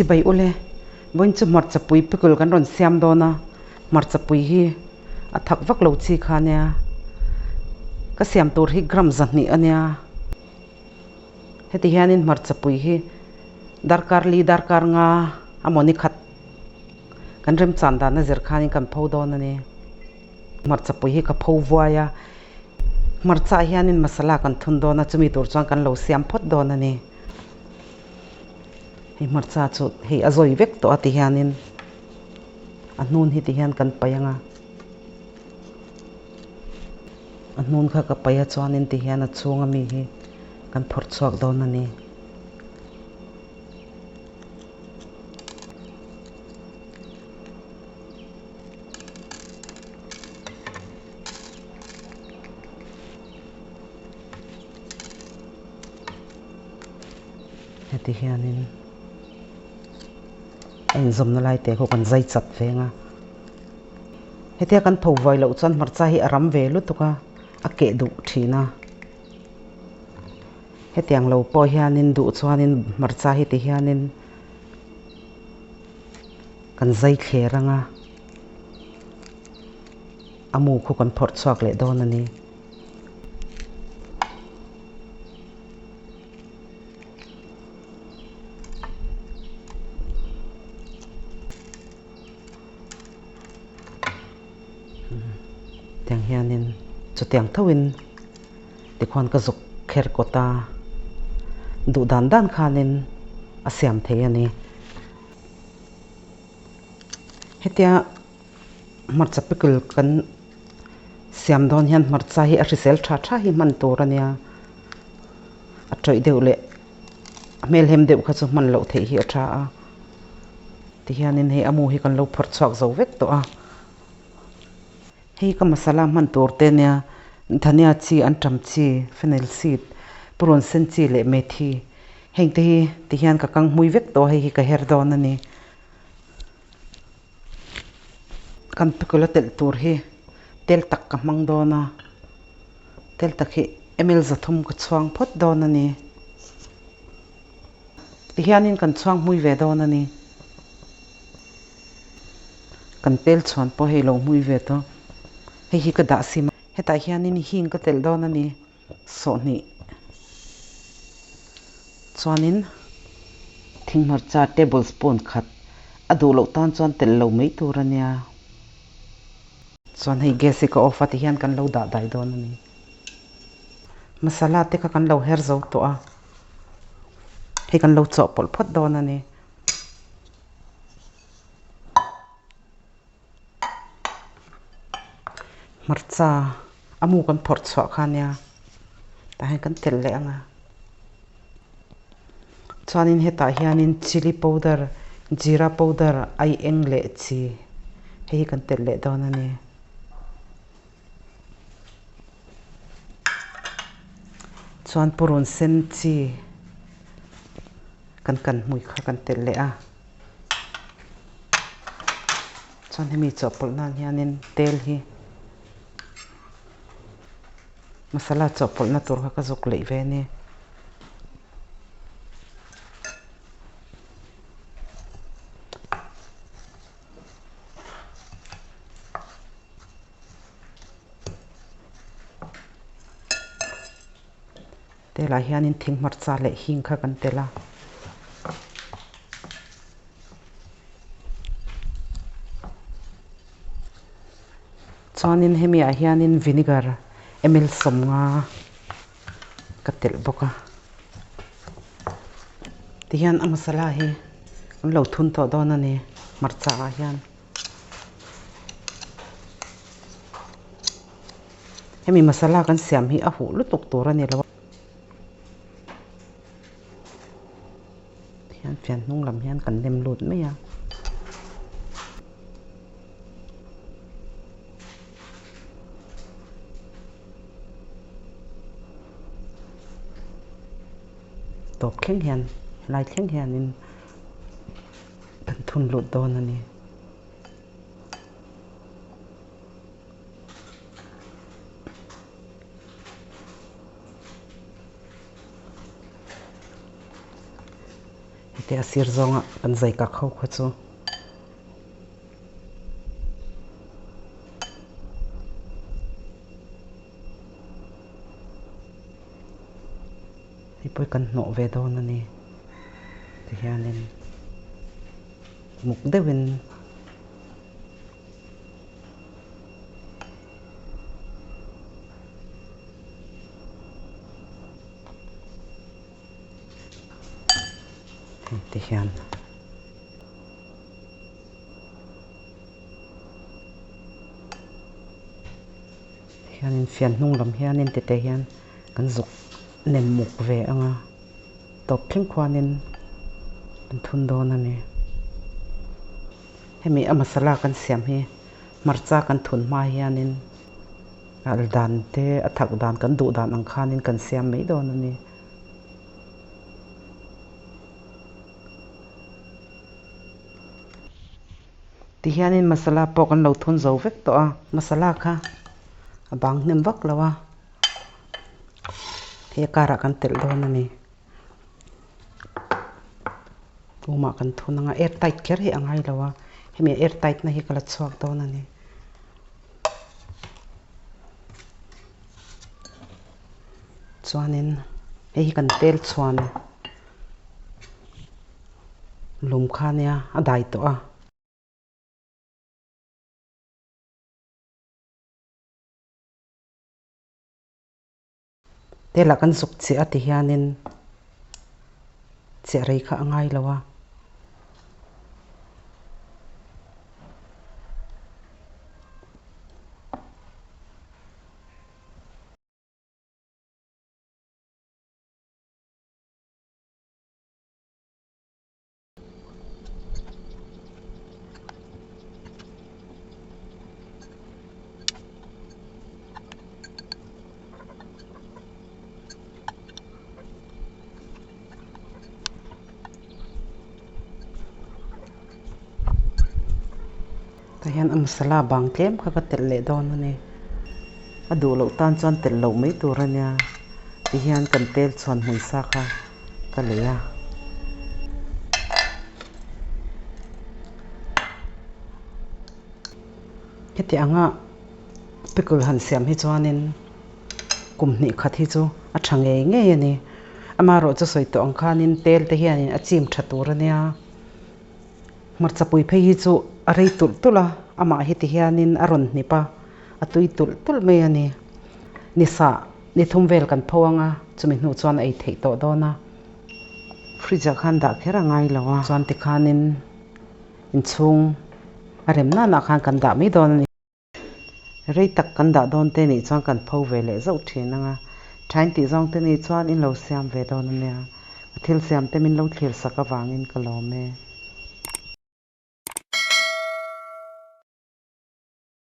bay ule boin chu Hmarchapui pickle kan ron siam dona Hmarchapui hi a thak vak lo chi khania ka siam tur hi gram zahni ania heti hianin Hmarchapui hi darkar nga amoni khat kan rem chanda na zer khani kan pho don ani Hmarchapui hi ka pho vuaya Hmarcha hianin masala kan thun dona chumi tur chuan kan lo siam phot don ani hei Hmarcha chu hei azoi vek to ati hianin anun hi ti hian kan payanga anun kha ka paya chuanin ti hian a chunga mi hi kan phor chuak don ani heti hianin anh zom na lai te ko kan zai chat venga hetia kan tho vai lo chan Hmarcha hi aram ve lu tuka a ke du thina hetiang lo po hianin du chuanin Hmarcha hi ti hianin kan zai thleranga amu khu kan phor chuak le don ani tiang hianin chu tiang thawin tikhon ka zuk kher kota du dan khanin a siam thei ani hetia Hmarcha pickle kan siam don hian Hmarcha hi a risel tha hi man tur ania a troi deuh le a mel hem deuh kha chu man lo thei hi a tha a ti hianin hei amu hi kan lo phor chuak zo vek to a hei ka masala man tur te nia Dhania chi Antam chi fennel seed Purunsen chi le Methi heng te hi ti hian ka kang hui vek to hei hi ka her don ani kan pickle tel tur hi tel tak ka mang dona tel tak hi ml zathum ka chuang phot don ani ti hianin kan chuang hui ve don ani kan tel chuan po hei lo hui ve to hei hi ka da sim heta hianin hing ka tel don ani so ni chuanin Thinghmarcha tablespoon khat adu lo tan chuan tel lo mei tur ania chuan hei gas ka off ati hian kan lo da dai don ani masala te kha kan lo her zo to a hei kan lo chaw pol phot don ani Hmarcha amu kan phor chhuak khania ta hai kan tel le anga chuanin heta hianin Chilli Powder Jeera Powder Aieng le chi hei kan tel le don ani chuan Purunsen chi kan mui kha kan tel le a chuan hemi chawpawlh nan hianin tel hi masala chawpawlh na tur kha ka zuk lei ve ni tela hianin Thinghmarcha le Hing kha kan tela chuanin hemi a hianin Vinegar ml som nga ka tel boka ti hian a masala hi kan lo thun to don ani Hmarcha a hian hemi masala kan siam hi a hu lutuk tur ani lo hian fian hnung lam hian kan nem lut mai a top khleng hian lai khleng hianin kan thun lut don ani te asir zonga kan zai ka khau kho chu hi poi kan no ve don ani ti hianin muk dewin ti hian hianin fian hnung lam hianin te hian kan zuk nem muk ve anga top thleng khwanin an thun don ani hemi a masala kan siam hi marcha kan thun ma hianin al dan te athak dan kan du dan ang khanin kan siam mai don ani ti hianin masala pawh kan lo thun zo vek to a masala kha abang nem vak lawa he kara kan tel don ani tuma kan thun anga air tight ker hi angai lawa hemi air tight na hi kala chuak don ani chuanin hei kan tel chuan lum khania a dai to a tela kan zuk chi ati hianin che rei kha angai lawa ta hian a masala bang tlem kha ka tel le don ani a du lo tan chuan tel lo mai tur ania ti hian kan tel chuan hmun sa kha ka leya heti anga pickle han siam hi chuanin kumhni khat hi chu a thange nge ani ama ro chu soi to ang khanin tel te hianin a chim tha tur ania Hmarchapui phei hi chu a rei tul tula ama hi ti hianin a ron hnipa a tui tul mai ani nisa ni thum vel kan phawanga chumi hnu chuan ei thei to dona fridge khan da khera ngai lawa chuan ti khanin in chung a rem na na khan kan da mai don ani rei tak kan da don te ni chuan kan pho ve le zo thin anga thain ti zong te ni chuan in lo siam ve don ania thil siam te min lo thlir saka wangin ka lo me